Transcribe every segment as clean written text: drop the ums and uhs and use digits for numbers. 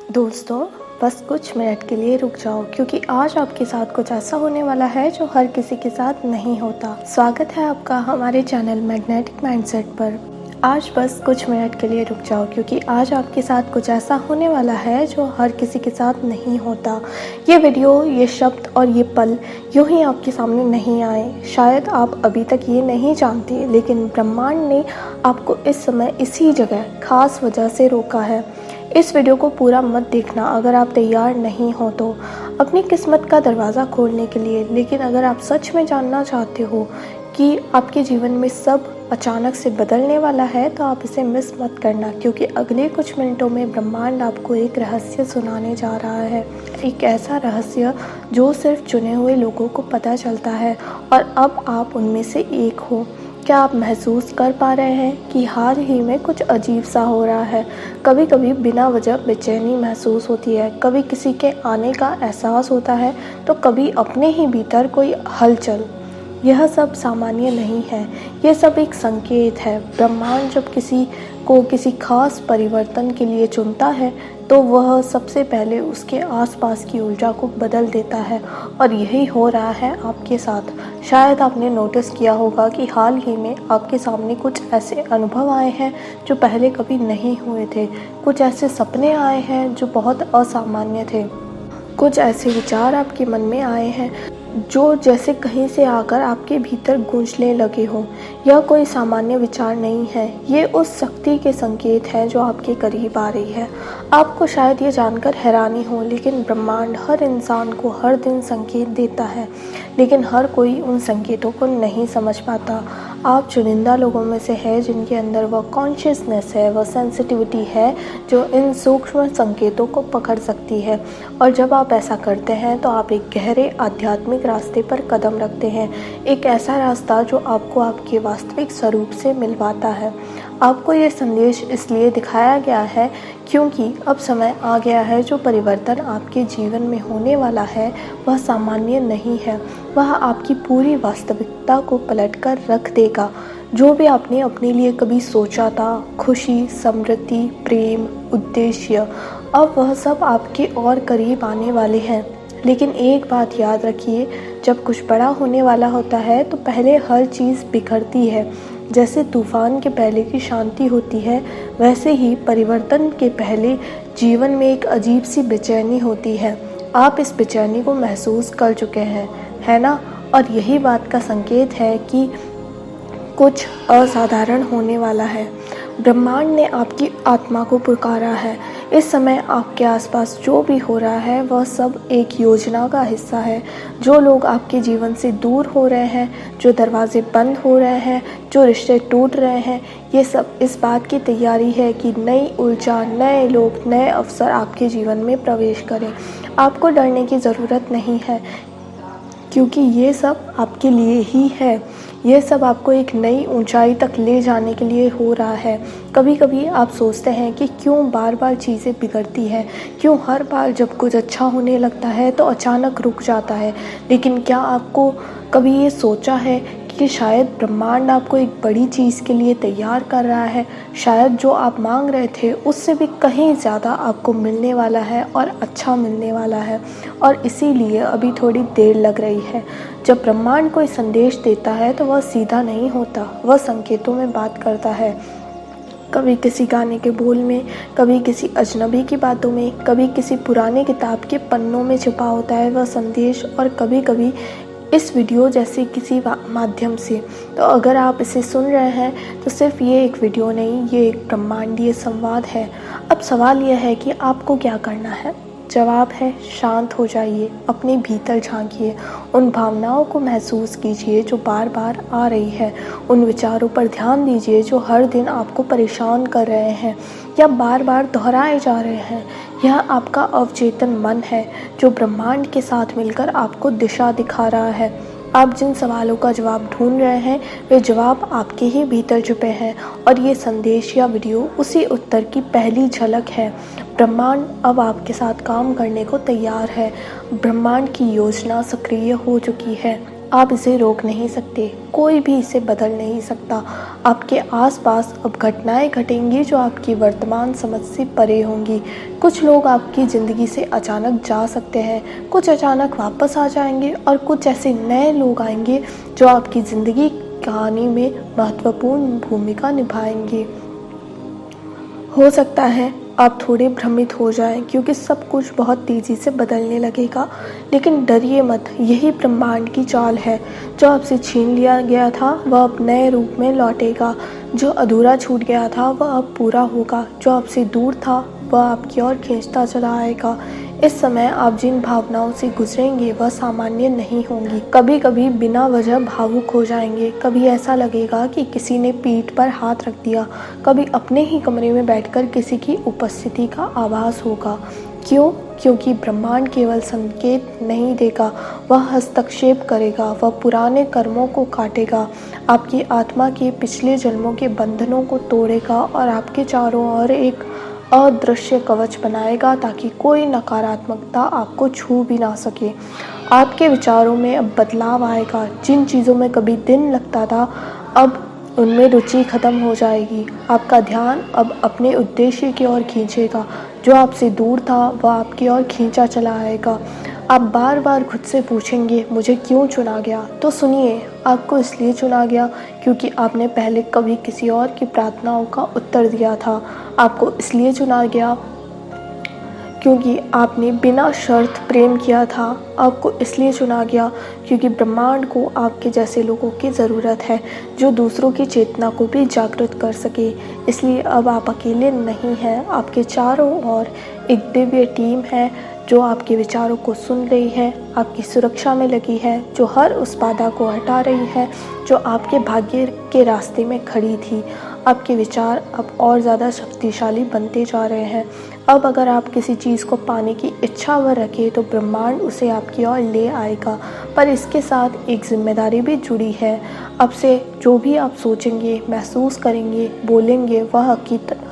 दोस्तों, बस कुछ मिनट के लिए रुक जाओ क्योंकि आज आपके साथ कुछ ऐसा होने वाला है जो हर किसी के साथ नहीं होता। स्वागत है आपका हमारे चैनल मैग्नेटिक माइंडसेट पर। आज बस कुछ मिनट के लिए रुक जाओ क्योंकि आज आपके साथ कुछ ऐसा होने वाला है जो हर किसी के साथ नहीं होता। ये वीडियो, ये शब्द और ये पल यूं ही आपके सामने नहीं आए। शायद आप अभी तक ये नहीं जानते, लेकिन ब्रह्मांड ने आपको इस समय इसी जगह खास वजह से रोका है। इस वीडियो को पूरा मत देखना अगर आप तैयार नहीं हो तो अपनी किस्मत का दरवाज़ा खोलने के लिए। लेकिन अगर आप सच में जानना चाहते हो कि आपके जीवन में सब अचानक से बदलने वाला है तो आप इसे मिस मत करना, क्योंकि अगले कुछ मिनटों में ब्रह्मांड आपको एक रहस्य सुनाने जा रहा है। एक ऐसा रहस्य जो सिर्फ चुने हुए लोगों को पता चलता है और अब आप उनमें से एक हो। क्या आप महसूस कर पा रहे हैं कि हाल ही में कुछ अजीब सा हो रहा है? कभी कभी बिना वजह बेचैनी महसूस होती है, कभी किसी के आने का एहसास होता है तो कभी अपने ही भीतर कोई हलचल। यह सब सामान्य नहीं है, यह सब एक संकेत है। ब्रह्मांड जब किसी को किसी खास परिवर्तन के लिए चुनता है तो वह सबसे पहले उसके आसपास की ऊर्जा को बदल देता है, और यही हो रहा है आपके साथ। शायद आपने नोटिस किया होगा कि हाल ही में आपके सामने कुछ ऐसे अनुभव आए हैं जो पहले कभी नहीं हुए थे। कुछ ऐसे सपने आए हैं जो बहुत असामान्य थे। कुछ ऐसे विचार आपके मन में आए हैं जो जैसे कहीं से आकर आपके भीतर गूंजने लगे हों। यह कोई सामान्य विचार नहीं है, ये उस शक्ति के संकेत हैं जो आपके करीब आ रही है। आपको शायद ये जानकर हैरानी हो, लेकिन ब्रह्मांड हर इंसान को हर दिन संकेत देता है, लेकिन हर कोई उन संकेतों को नहीं समझ पाता। आप चुनिंदा लोगों में से हैं जिनके अंदर वह कॉन्शियसनेस है, वह सेंसिटिविटी है जो इन सूक्ष्म संकेतों को पकड़ सकती है। और जब आप ऐसा करते हैं तो आप एक गहरे आध्यात्मिक रास्ते पर कदम रखते हैं, एक ऐसा रास्ता जो आपको आपके वास्तविक स्वरूप से मिलवाता है। आपको ये संदेश इसलिए दिखाया गया है क्योंकि अब समय आ गया है। जो परिवर्तन आपके जीवन में होने वाला है वह सामान्य नहीं है, वह आपकी पूरी वास्तविकता को पलटकर रख देगा। जो भी आपने अपने लिए कभी सोचा था, खुशी, समृद्धि, प्रेम, उद्देश्य, अब वह सब आपके और करीब आने वाले हैं। लेकिन एक बात याद रखिए, जब कुछ बड़ा होने वाला होता है तो पहले हर चीज़ बिखरती है। जैसे तूफान के पहले की शांति होती है, वैसे ही परिवर्तन के पहले जीवन में एक अजीब सी बेचैनी होती है। आप इस बेचैनी को महसूस कर चुके हैं, है ना? और यही बात का संकेत है कि कुछ असाधारण होने वाला है। ब्रह्मांड ने आपकी आत्मा को पुकारा है। इस समय आपके आसपास जो भी हो रहा है वह सब एक योजना का हिस्सा है। जो लोग आपके जीवन से दूर हो रहे हैं, जो दरवाजे बंद हो रहे हैं, जो रिश्ते टूट रहे हैं, ये सब इस बात की तैयारी है कि नई ऊर्जा, नए लोग, नए अवसर आपके जीवन में प्रवेश करें। आपको डरने की ज़रूरत नहीं है, क्योंकि ये सब आपके लिए ही है। ये सब आपको एक नई ऊंचाई तक ले जाने के लिए हो रहा है। कभी कभी आप सोचते हैं कि क्यों बार बार चीज़ें बिगड़ती हैं, क्यों हर बार जब कुछ अच्छा होने लगता है तो अचानक रुक जाता है। लेकिन क्या आपको कभी ये सोचा है कि शायद ब्रह्मांड आपको एक बड़ी चीज़ के लिए तैयार कर रहा है? शायद जो आप मांग रहे थे उससे भी कहीं ज़्यादा आपको मिलने वाला है और अच्छा मिलने वाला है, और इसीलिए अभी थोड़ी देर लग रही है। जब ब्रह्मांड कोई संदेश देता है तो वह सीधा नहीं होता, वह संकेतों में बात करता है। कभी किसी गाने के बोल में, कभी किसी अजनबी की बातों में, कभी किसी पुराने किताब के पन्नों में छुपा होता है वह संदेश, और कभी कभी इस वीडियो जैसे किसी माध्यम से। तो अगर आप इसे सुन रहे हैं तो सिर्फ ये एक वीडियो नहीं, ये एक ब्रह्मांडीय संवाद है। अब सवाल यह है कि आपको क्या करना है। जवाब है, शांत हो जाइए, अपने भीतर झांकिए, उन भावनाओं को महसूस कीजिए जो बार बार आ रही है, उन विचारों पर ध्यान दीजिए जो हर दिन आपको परेशान कर रहे हैं या बार बार दोहराए जा रहे हैं। यह आपका अवचेतन मन है जो ब्रह्मांड के साथ मिलकर आपको दिशा दिखा रहा है। आप जिन सवालों का जवाब ढूंढ रहे हैं वे जवाब आपके ही भीतर छुपे हैं, और ये संदेश या वीडियो उसी उत्तर की पहली झलक है। ब्रह्मांड अब आपके साथ काम करने को तैयार है। ब्रह्मांड की योजना सक्रिय हो चुकी है। आप इसे रोक नहीं सकते, कोई भी इसे बदल नहीं सकता। आपके आसपास अब घटनाएं घटेंगी जो आपकी वर्तमान समझ से परे होंगी। कुछ लोग आपकी ज़िंदगी से अचानक जा सकते हैं, कुछ अचानक वापस आ जाएंगे और कुछ ऐसे नए लोग आएंगे जो आपकी ज़िंदगी कहानी में महत्वपूर्ण भूमिका निभाएंगे। हो सकता है आप थोड़े भ्रमित हो जाएं क्योंकि सब कुछ बहुत तेज़ी से बदलने लगेगा, लेकिन डरिए मत, यही ब्रह्मांड की चाल है। जो आपसे छीन लिया गया था वह अब नए रूप में लौटेगा, जो अधूरा छूट गया था वह अब पूरा होगा, जो आपसे दूर था वह आपकी ओर खींचता चला आएगा। इस समय आप जिन भावनाओं से गुजरेंगे वह सामान्य नहीं होंगी। कभी कभी बिना वजह भावुक हो जाएंगे, कभी ऐसा लगेगा कि किसी ने पीठ पर हाथ रख दिया, कभी अपने ही कमरे में बैठकर किसी की उपस्थिति का आभास होगा। क्यों? क्योंकि ब्रह्मांड केवल संकेत नहीं देगा, वह हस्तक्षेप करेगा, वह पुराने कर्मों को काटेगा, आपकी आत्मा के पिछले जन्मों के बंधनों को तोड़ेगा और आपके चारों ओर एक अदृश्य कवच बनाएगा ताकि कोई नकारात्मकता आपको छू भी ना सके। आपके विचारों में अब बदलाव आएगा। जिन चीज़ों में कभी दिन लगता था अब उनमें रुचि खत्म हो जाएगी। आपका ध्यान अब अपने उद्देश्य की ओर खींचेगा, जो आपसे दूर था वह आपकी ओर खींचा चला आएगा। आप बार बार खुद से पूछेंगे मुझे क्यों चुना गया? तो सुनिए, आपको इसलिए चुना गया क्योंकि आपने पहले कभी किसी और की प्रार्थनाओं का उत्तर दिया था। आपको इसलिए चुना गया क्योंकि आपने बिना शर्त प्रेम किया था। आपको इसलिए चुना गया क्योंकि ब्रह्मांड को आपके जैसे लोगों की ज़रूरत है जो दूसरों की चेतना को भी जागृत कर सके। इसलिए अब आप अकेले नहीं हैं, आपके चारों ओर एक दिव्य टीम है जो आपके विचारों को सुन रही है, आपकी सुरक्षा में लगी है, जो हर उस बाधा को हटा रही है जो आपके भाग्य के रास्ते में खड़ी थी। आपके विचार अब और ज़्यादा शक्तिशाली बनते जा रहे हैं। अब अगर आप किसी चीज़ को पाने की इच्छा व रखें तो ब्रह्मांड उसे आपकी ओर ले आएगा, पर इसके साथ एक जिम्मेदारी भी जुड़ी है। अब से जो भी आप सोचेंगे, महसूस करेंगे, बोलेंगे वह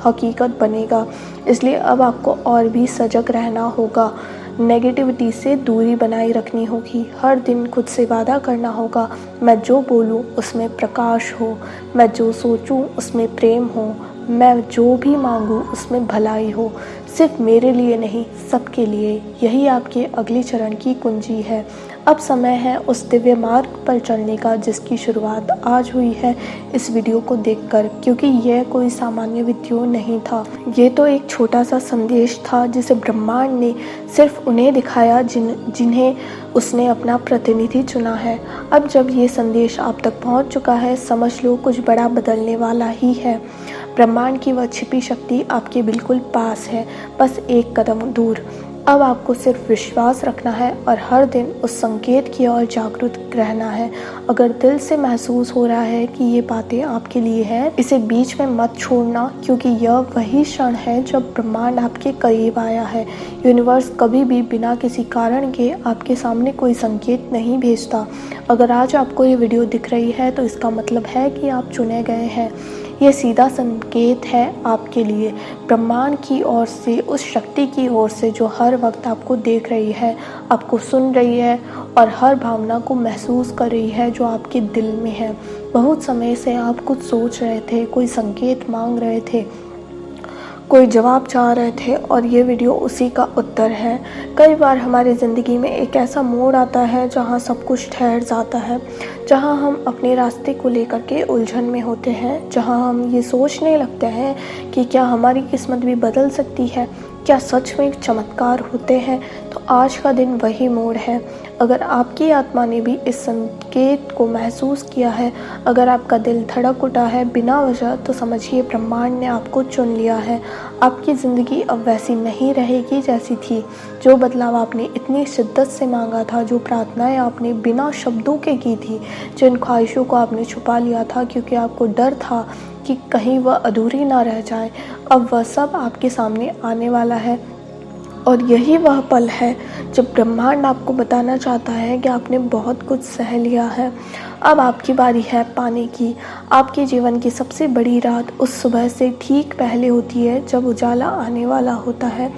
हकीकत बनेगा। इसलिए अब आपको और भी सजग रहना होगा, नेगेटिविटी से दूरी बनाए रखनी होगी। हर दिन खुद से वादा करना होगा, मैं जो बोलूँ उसमें प्रकाश हो, मैं जो सोचूं उसमें प्रेम हो, मैं जो भी मांगूं उसमें भलाई हो, सिर्फ मेरे लिए नहीं सबके लिए। यही आपके अगले चरण की कुंजी है। अब समय है उस दिव्य मार्ग पर चलने का जिसकी शुरुआत आज हुई है इस वीडियो को देखकर, क्योंकि यह कोई सामान्य वीडियो नहीं था। ये तो एक छोटा सा संदेश था जिसे ब्रह्मांड ने सिर्फ उन्हें दिखाया जिन्हें उसने अपना प्रतिनिधि चुना है। अब जब ये संदेश आप तक पहुंच चुका है, समझ लो कुछ बड़ा बदलने वाला ही है। ब्रह्मांड की वह छिपी शक्ति आपके बिल्कुल पास है, बस एक कदम दूर। अब आपको सिर्फ विश्वास रखना है और हर दिन उस संकेत की ओर जागरूक रहना है। अगर दिल से महसूस हो रहा है कि ये बातें आपके लिए हैं, इसे बीच में मत छोड़ना, क्योंकि यह वही क्षण है जब ब्रह्मांड आपके करीब आया है। यूनिवर्स कभी भी बिना किसी कारण के आपके सामने कोई संकेत नहीं भेजता। अगर आज आपको ये वीडियो दिख रही है तो इसका मतलब है कि आप चुने गए हैं। ये सीधा संकेत है आपके लिए, ब्रह्मांड की ओर से, उस शक्ति की ओर से जो हर वक्त आपको देख रही है, आपको सुन रही है और हर भावना को महसूस कर रही है जो आपके दिल में है। बहुत समय से आप कुछ सोच रहे थे, कोई संकेत मांग रहे थे, कोई जवाब चाह रहे थे और ये वीडियो उसी का उत्तर है। कई बार हमारी ज़िंदगी में एक ऐसा मोड़ आता है जहाँ सब कुछ ठहर जाता है, जहाँ हम अपने रास्ते को लेकर के उलझन में होते हैं, जहाँ हम ये सोचने लगते हैं कि क्या हमारी किस्मत भी बदल सकती है, क्या सच में चमत्कार होते हैं। तो आज का दिन वही मोड़ है। अगर आपकी आत्मा ने भी इस संकेत को महसूस किया है, अगर आपका दिल धड़क उठा है बिना वजह, तो समझिए ब्रह्मांड ने आपको चुन लिया है। आपकी ज़िंदगी अब वैसी नहीं रहेगी जैसी थी। जो बदलाव आपने इतनी शिद्दत से मांगा था, जो प्रार्थनाएं आपने बिना शब्दों के की थी, जिन ख्वाहिशों को आपने छुपा लिया था क्योंकि आपको डर था कि कहीं वह अधूरी ना रह जाए, अब वह सब आपके सामने आने वाला है। और यही वह पल है जब ब्रह्मांड आपको बताना चाहता है कि आपने बहुत कुछ सह लिया है। अब आपकी बारी है पाने की। आपके जीवन की सबसे बड़ी रात उस सुबह से ठीक पहले होती है जब उजाला आने वाला होता है।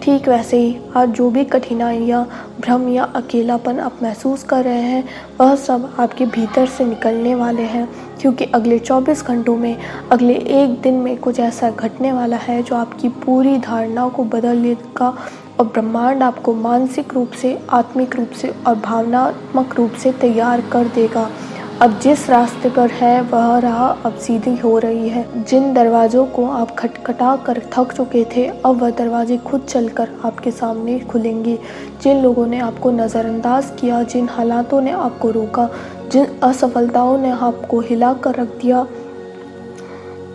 ठीक वैसे ही आज जो भी कठिनाइयाँ, भ्रम या अकेलापन आप महसूस कर रहे हैं, वह सब आपके भीतर से निकलने वाले हैं, क्योंकि अगले 24 घंटों में, अगले एक दिन में कुछ ऐसा घटने वाला है जो आपकी पूरी धारणा को बदल देगा और ब्रह्मांड आपको मानसिक रूप से, आत्मिक रूप से और भावनात्मक रूप से तैयार कर देगा। अब जिस रास्ते पर है वह राह अब सीधी हो रही है। जिन दरवाज़ों को आप खटखटा कर थक चुके थे, अब वह दरवाजे खुद चलकर आपके सामने खुलेंगे। जिन लोगों ने आपको नज़रअंदाज किया, जिन हालातों ने आपको रोका, जिन असफलताओं ने आपको हिला कर रख दिया,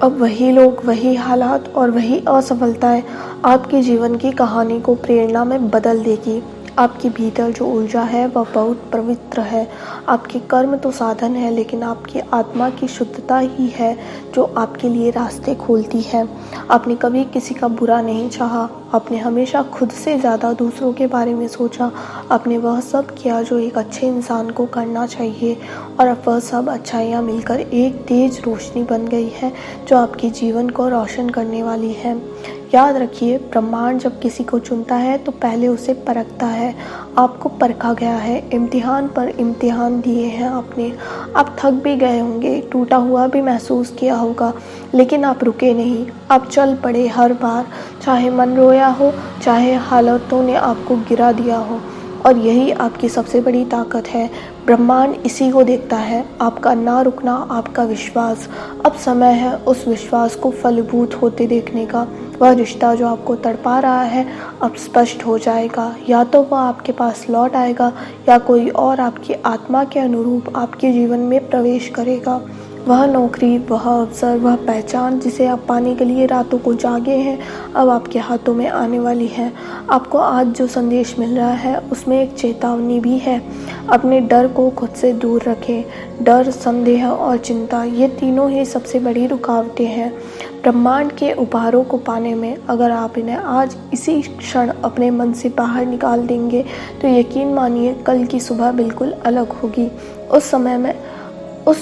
अब वही लोग, वही हालात और वही असफलताएं आपके जीवन की कहानी को प्रेरणा में बदल देगी। आपके भीतर जो ऊर्जा है वह बहुत पवित्र है। आपके कर्म तो साधन है, लेकिन आपकी आत्मा की शुद्धता ही है जो आपके लिए रास्ते खोलती है। आपने कभी किसी का बुरा नहीं चाहा, आपने हमेशा खुद से ज़्यादा दूसरों के बारे में सोचा। आपने वह सब किया जो एक अच्छे इंसान को करना चाहिए, और अब वह सब अच्छाइयाँ मिलकर एक तेज रोशनी बन गई है जो आपके जीवन को रोशन करने वाली है। याद रखिए, ब्रह्मांड जब किसी को चुनता है तो पहले उसे परखता है। आपको परखा गया है, इम्तिहान पर इम्तिहान दिए हैं आपने। आप थक भी गए होंगे, टूटा हुआ भी महसूस किया होगा, लेकिन आप रुके नहीं। आप चल पड़े हर बार, चाहे मन रोया हो, चाहे हालातों ने आपको गिरा दिया हो। और यही आपकी सबसे बड़ी ताकत है। ब्रह्मांड इसी को देखता है, आपका ना रुकना, आपका विश्वास। अब समय है उस विश्वास को फलीभूत होते देखने का। वह रिश्ता जो आपको तड़पा रहा है अब स्पष्ट हो जाएगा। या तो वह आपके पास लौट आएगा, या कोई और आपकी आत्मा के अनुरूप आपके जीवन में प्रवेश करेगा। वह नौकरी, वह अवसर, वह पहचान जिसे आप पाने के लिए रातों को जागे हैं, अब आपके हाथों में आने वाली है। आपको आज जो संदेश मिल रहा है उसमें एक चेतावनी भी है। अपने डर को खुद से दूर रखें। डर, संदेह और चिंता, ये तीनों ही सबसे बड़ी रुकावटें हैं ब्रह्मांड के उपहारों को पाने में। अगर आप इन्हें आज इसी क्षण अपने मन से बाहर निकाल देंगे तो यकीन मानिए कल की सुबह बिल्कुल अलग होगी। उस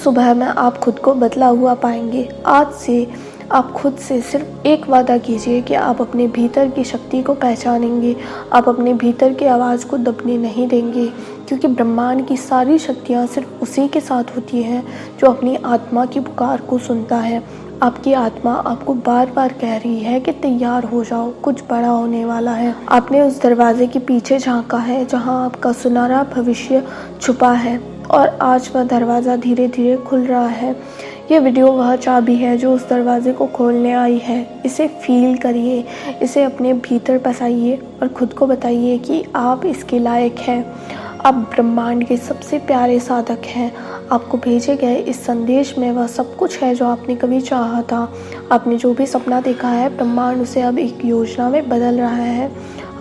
सुबह में आप खुद को बदला हुआ पाएंगे। आज से आप खुद से सिर्फ एक वादा कीजिए कि आप अपने भीतर की शक्ति को पहचानेंगे। आप अपने भीतर की आवाज़ को दबने नहीं देंगे, क्योंकि ब्रह्मांड की सारी शक्तियाँ सिर्फ उसी के साथ होती हैं जो अपनी आत्मा की पुकार को सुनता है। आपकी आत्मा आपको बार बार कह रही है कि तैयार हो जाओ, कुछ बड़ा होने वाला है। आपने उस दरवाजे के पीछे झांका है जहां आपका सुनहरा भविष्य छुपा है, और आज वह दरवाज़ा धीरे धीरे खुल रहा है। ये वीडियो वह चाबी है जो उस दरवाजे को खोलने आई है। इसे फील करिए, इसे अपने भीतर बसाइए और खुद को बताइए कि आप इसके लायक हैं। आप ब्रह्मांड के सबसे प्यारे साधक हैं। आपको भेजे गए इस संदेश में वह सब कुछ है जो आपने कभी चाहा था। आपने जो भी सपना देखा है, ब्रह्मांड उसे अब एक योजना में बदल रहा है।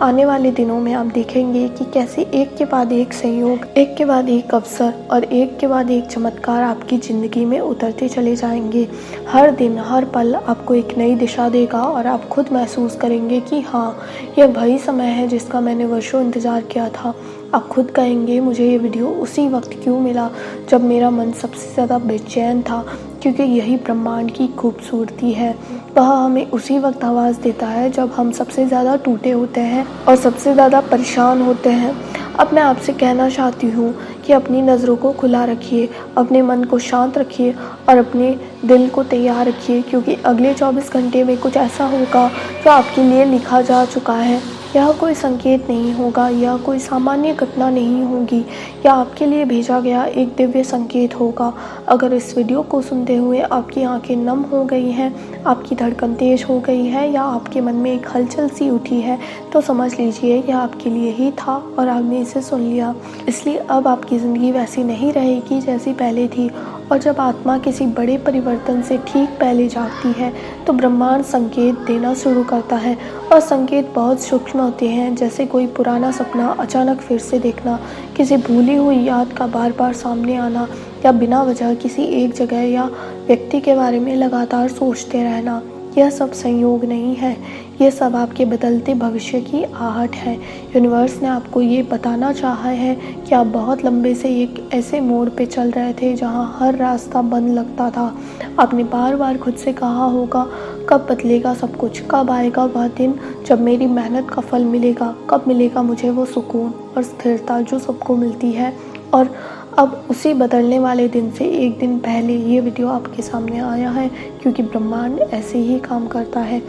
आने वाले दिनों में आप देखेंगे कि कैसे एक के बाद एक संयोग, एक के बाद एक अवसर और एक के बाद एक चमत्कार आपकी ज़िंदगी में उतरते चले जाएंगे। हर दिन, हर पल आपको एक नई दिशा देगा और आप खुद महसूस करेंगे कि हाँ, यह वही समय है जिसका मैंने वर्षों इंतज़ार किया था। आप खुद कहेंगे, मुझे ये वीडियो उसी वक्त क्यों मिला जब मेरा मन सबसे ज़्यादा बेचैन था, क्योंकि यही ब्रह्मांड की खूबसूरती है। वह हमें उसी वक्त आवाज़ देता है जब हम सबसे ज़्यादा टूटे होते हैं और सबसे ज़्यादा परेशान होते हैं। अब मैं आपसे कहना चाहती हूँ कि अपनी नज़रों को खुला रखिए, अपने मन को शांत रखिए और अपने दिल को तैयार रखिए, क्योंकि अगले 24 घंटे में कुछ ऐसा होगा जो आपके लिए लिखा जा चुका है। यह कोई संकेत नहीं होगा, यह कोई सामान्य घटना नहीं होगी, यह आपके लिए भेजा गया एक दिव्य संकेत होगा। अगर इस वीडियो को सुनते हुए आपकी आंखें नम हो गई हैं, आपकी धड़कन तेज हो गई है या आपके मन में एक हलचल सी उठी है, तो समझ लीजिए यह आपके लिए ही था और आपने इसे सुन लिया। इसलिए अब आपकी ज़िंदगी वैसी नहीं रहेगी जैसी पहले थी। और जब आत्मा किसी बड़े परिवर्तन से ठीक पहले जागती है तो ब्रह्मांड संकेत देना शुरू करता है, और संकेत बहुत सूक्ष्म होते हैं, जैसे कोई पुराना सपना अचानक फिर से देखना, किसी भूली हुई याद का बार बार सामने आना, या बिना वजह किसी एक जगह या व्यक्ति के बारे में लगातार सोचते रहना। यह सब संयोग नहीं है, ये सब आपके बदलते भविष्य की आहट है। यूनिवर्स ने आपको ये बताना चाहा है कि आप बहुत लंबे से एक ऐसे मोड़ पे चल रहे थे जहाँ हर रास्ता बंद लगता था। आपने बार बार खुद से कहा होगा, कब बदलेगा सब कुछ, कब आएगा वह दिन जब मेरी मेहनत का फल मिलेगा, कब मिलेगा मुझे वो सुकून और स्थिरता जो सबको मिलती है। और अब उसी बदलने वाले दिन से एक दिन पहले ये वीडियो आपके सामने आया है, क्योंकि ब्रह्मांड ऐसे ही काम करता है।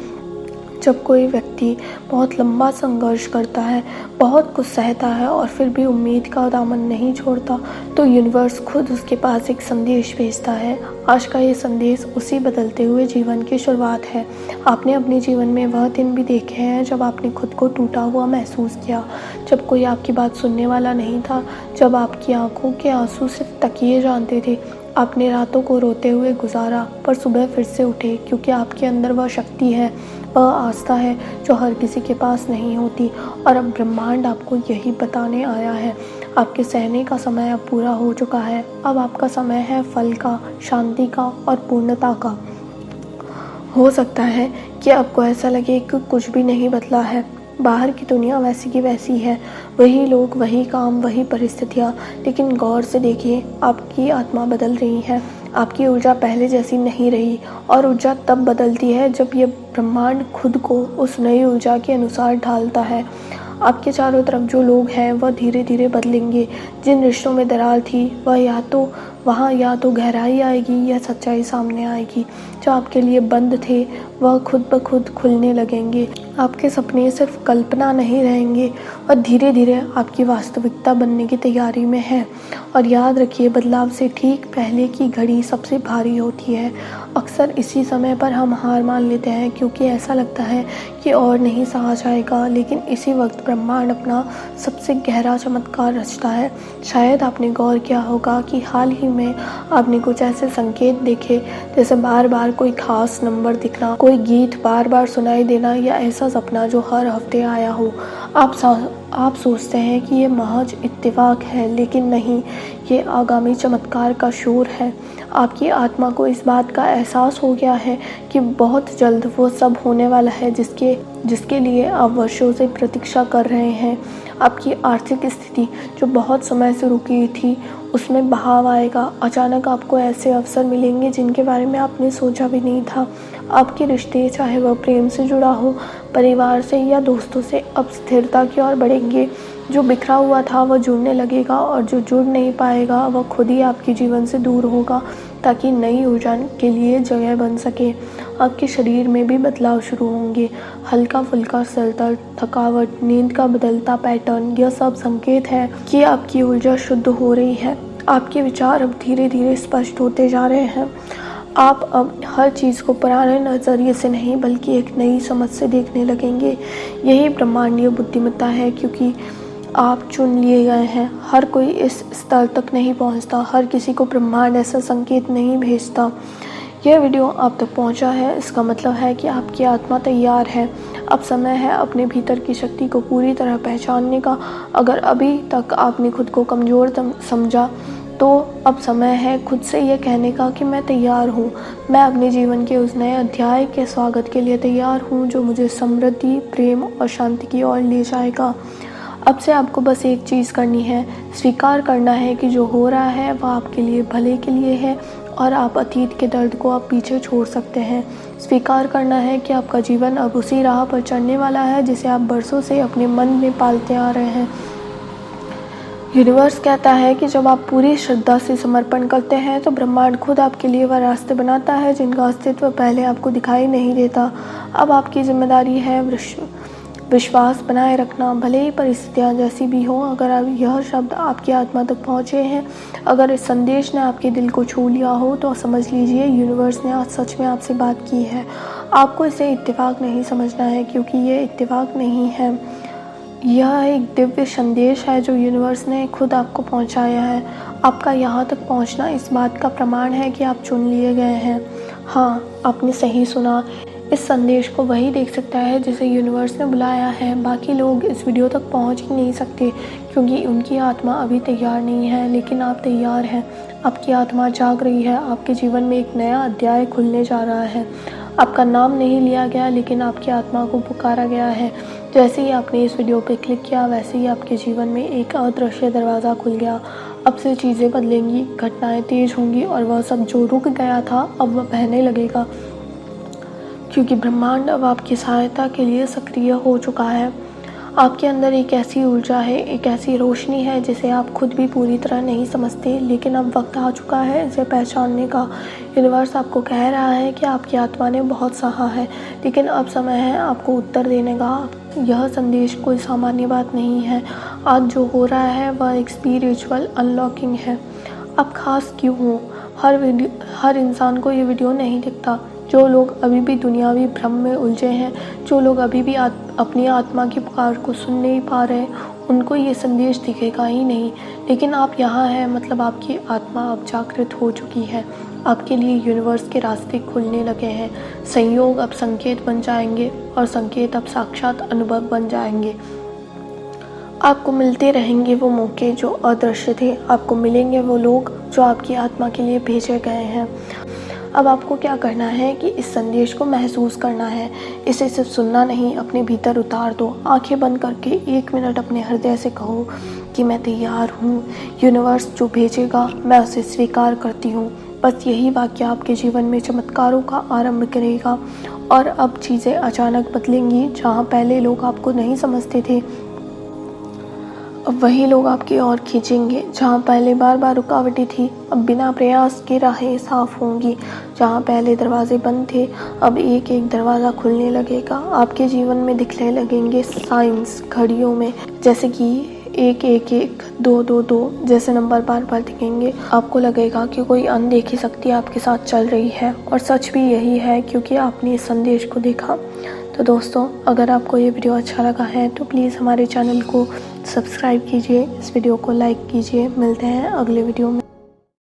जब कोई व्यक्ति बहुत लंबा संघर्ष करता है, बहुत कुछ सहता है और फिर भी उम्मीद का दामन नहीं छोड़ता, तो यूनिवर्स खुद उसके पास एक संदेश भेजता है। आज का ये संदेश उसी बदलते हुए जीवन की शुरुआत है। आपने अपने जीवन में वह दिन भी देखे हैं जब आपने खुद को टूटा हुआ महसूस किया, जब कोई आपकी बात सुनने वाला नहीं था, जब आपकी आंखों के आंसू सिर्फ तकिए जानते थे। आपने रातों को रोते हुए गुजारा, पर सुबह फिर से उठे, क्योंकि आपके अंदर वह शक्ति है, वह आस्था है जो हर किसी के पास नहीं होती। और अब ब्रह्मांड आपको यही बताने आया है, आपके सहने का समय अब पूरा हो चुका है। अब आपका समय है फल का, शांति का और पूर्णता का। हो सकता है कि आपको ऐसा लगे कि कुछ भी नहीं बदला है, बाहर की दुनिया वैसी की वैसी है, वही लोग, वही काम, वही परिस्थितियाँ। लेकिन गौर से देखिए, आपकी आत्मा बदल रही है। आपकी ऊर्जा पहले जैसी नहीं रही, और ऊर्जा तब बदलती है जब ये ब्रह्मांड खुद को उस नई ऊर्जा के अनुसार ढालता है। आपके चारों तरफ जो लोग हैं वह धीरे धीरे बदलेंगे। जिन रिश्तों में दरार थी वह या तो गहराई आएगी या सच्चाई सामने आएगी। जो आपके लिए बंद थे वह खुद ब खुद खुलने लगेंगे। आपके सपने सिर्फ कल्पना नहीं रहेंगे और धीरे धीरे आपकी वास्तविकता बनने की तैयारी में है। और याद रखिए, बदलाव से ठीक पहले की घड़ी सबसे भारी होती है। अक्सर इसी समय पर हम हार मान लेते हैं, क्योंकि ऐसा लगता है कि और नहीं सहा जाएगा। लेकिन इसी वक्त ब्रह्मांड अपना सबसे गहरा चमत्कार रचता है। शायद आपने गौर किया होगा कि हाल ही में आपने कुछ ऐसे संकेत देखे, जैसे बार बार कोई खास नंबर दिखना, कोई गीत बार बार सुनाई देना, या ऐसा सपना जो हर हफ्ते आया हो। आप सोचते हैं कि ये महज इत्तेफाक है, लेकिन नहीं, ये आगामी चमत्कार का शोर है। आपकी आत्मा को इस बात का एहसास हो गया है कि बहुत जल्द वो सब होने वाला है जिसके लिए आप वर्षों से प्रतीक्षा कर रहे हैं। आपकी आर्थिक स्थिति जो बहुत समय से रुकी थी, उसमें बहाव आएगा। अचानक आपको ऐसे अवसर मिलेंगे जिनके बारे में आपने सोचा भी नहीं था। आपके रिश्ते, चाहे वह प्रेम से जुड़ा हो, परिवार से या दोस्तों से, अब स्थिरता की ओर बढ़ेंगे। जो बिखरा हुआ था वह जुड़ने लगेगा, और जो जुड़ नहीं पाएगा वह खुद ही आपके जीवन से दूर होगा, ताकि नई ऊर्जा के लिए जगह बन सके। आपके शरीर में भी बदलाव शुरू होंगे। हल्का फुल्का सर दर्द, थकावट, नींद का बदलता पैटर्न, यह सब संकेत है कि आपकी ऊर्जा शुद्ध हो रही है। आपके विचार अब धीरे धीरे स्पष्ट होते जा रहे हैं। आप अब हर चीज़ को पुराने नज़रिए से नहीं, बल्कि एक नई समझ से देखने लगेंगे। यही ब्रह्मांडीय बुद्धिमत्ता है, क्योंकि आप चुन लिए गए हैं। हर कोई इस स्तर तक नहीं पहुंचता, हर किसी को ब्रह्मांड ऐसा संकेत नहीं भेजता। यह वीडियो आप तक पहुंचा है, इसका मतलब है कि आपकी आत्मा तैयार है। अब समय है अपने भीतर की शक्ति को पूरी तरह पहचानने का। अगर अभी तक आपने खुद को कमज़ोर समझा, तो अब समय है खुद से यह कहने का कि मैं तैयार हूँ। मैं अपने जीवन के उस नए अध्याय के स्वागत के लिए तैयार हूँ, जो मुझे समृद्धि, प्रेम और शांति की ओर ले जाएगा। अब से आपको बस एक चीज़ करनी है, स्वीकार करना है कि जो हो रहा है वह आपके लिए भले के लिए है, और आप अतीत के दर्द को आप पीछे छोड़ सकते हैं। स्वीकार करना है कि आपका जीवन अब उसी राह पर चढ़ने वाला है जिसे आप बरसों से अपने मन में पालते आ रहे हैं। यूनिवर्स कहता है कि जब आप पूरी श्रद्धा से समर्पण करते हैं, तो ब्रह्मांड खुद आपके लिए वह रास्ते बनाता है जिनका अस्तित्व पहले आपको दिखाई नहीं देता। अब आपकी जिम्मेदारी है विश्वास बनाए रखना, भले ही परिस्थितियाँ जैसी भी हों। अगर यह शब्द आपकी आत्मा तक पहुँचे हैं, अगर इस संदेश ने आपके दिल को छू लिया हो, तो समझ लीजिए यूनिवर्स ने आज सच में आपसे बात की है। आपको इसे इत्तेफाक नहीं समझना है, क्योंकि ये इत्तेफाक नहीं है। यह एक दिव्य संदेश है जो यूनिवर्स ने खुद आपको पहुंचाया है। आपका यहाँ तक पहुंचना इस बात का प्रमाण है कि आप चुन लिए गए हैं। हाँ, आपने सही सुना। इस संदेश को वही देख सकता है जिसे यूनिवर्स ने बुलाया है। बाकी लोग इस वीडियो तक पहुंच ही नहीं सकते, क्योंकि उनकी आत्मा अभी तैयार नहीं है। लेकिन आप तैयार हैं। आपकी आत्मा जाग रही है। आपके जीवन में एक नया अध्याय खुलने जा रहा है। आपका नाम नहीं लिया गया, लेकिन आपकी आत्मा को पुकारा गया है। जैसे ही आपने इस वीडियो पे क्लिक किया, वैसे ही आपके जीवन में एक अदृश्य दरवाज़ा खुल गया। अब से चीज़ें बदलेंगी, घटनाएं तेज होंगी और वह सब जो रुक गया था अब वह बहने लगेगा, क्योंकि ब्रह्मांड अब आपकी सहायता के लिए सक्रिय हो चुका है। आपके अंदर एक ऐसी ऊर्जा है, एक ऐसी रोशनी है जिसे आप खुद भी पूरी तरह नहीं समझते, लेकिन अब वक्त आ चुका है इसे पहचानने का। यूनिवर्स आपको कह रहा है कि आपकी आत्मा ने बहुत सहा है, लेकिन अब समय है आपको उत्तर देने का। यह संदेश कोई सामान्य बात नहीं है। आज जो हो रहा है वह एक स्पिरिचुअल अनलॉकिंग है। आप खास क्यों हो? हर इंसान को ये वीडियो नहीं दिखता। जो लोग अभी भी दुनियावी भ्रम में उलझे हैं, जो लोग अभी भी अपनी आत्मा की पुकार को सुन नहीं पा रहे, उनको ये संदेश दिखेगा ही नहीं। लेकिन आप यहाँ हैं, मतलब आपकी आत्मा अब जागृत हो चुकी है। आपके लिए यूनिवर्स के रास्ते खुलने लगे हैं। संयोग अब संकेत बन जाएंगे और संकेत अब साक्षात अनुभव बन जाएंगे। आपको मिलते रहेंगे वो मौके जो अदृश्य थे। आपको मिलेंगे वो लोग जो आपकी आत्मा के लिए भेजे गए हैं। अब आपको क्या करना है कि इस संदेश को महसूस करना है। इसे सिर्फ सुनना नहीं, अपने भीतर उतार दो। आंखें बंद करके 1 मिनट अपने हृदय से कहो कि मैं तैयार हूँ। यूनिवर्स जो भेजेगा मैं उसे स्वीकार करती हूँ। बस यही वाक्य आपके जीवन में चमत्कारों का आरंभ करेगा और अब चीज़ें अचानक बदलेंगी। जहाँ पहले लोग आपको नहीं समझते थे, अब वही लोग आपकी ओर खींचेंगे। जहाँ पहले बार बार रुकावटें थी, अब बिना प्रयास के राहें साफ होंगी। जहाँ पहले दरवाजे बंद थे, अब एक एक दरवाज़ा खुलने लगेगा। आपके जीवन में दिखने लगेंगे साइंस घड़ियों में, जैसे कि 111, 222 जैसे नंबर बार बार दिखेंगे। आपको लगेगा कि कोई अनदेखी शक्ति आपके साथ चल रही है, और सच भी यही है, क्योंकि आपने इस संदेश को देखा। तो दोस्तों, अगर आपको ये वीडियो अच्छा लगा है तो प्लीज़ हमारे चैनल को सब्सक्राइब कीजिए, इस वीडियो को लाइक कीजिए। मिलते हैं अगले वीडियो में।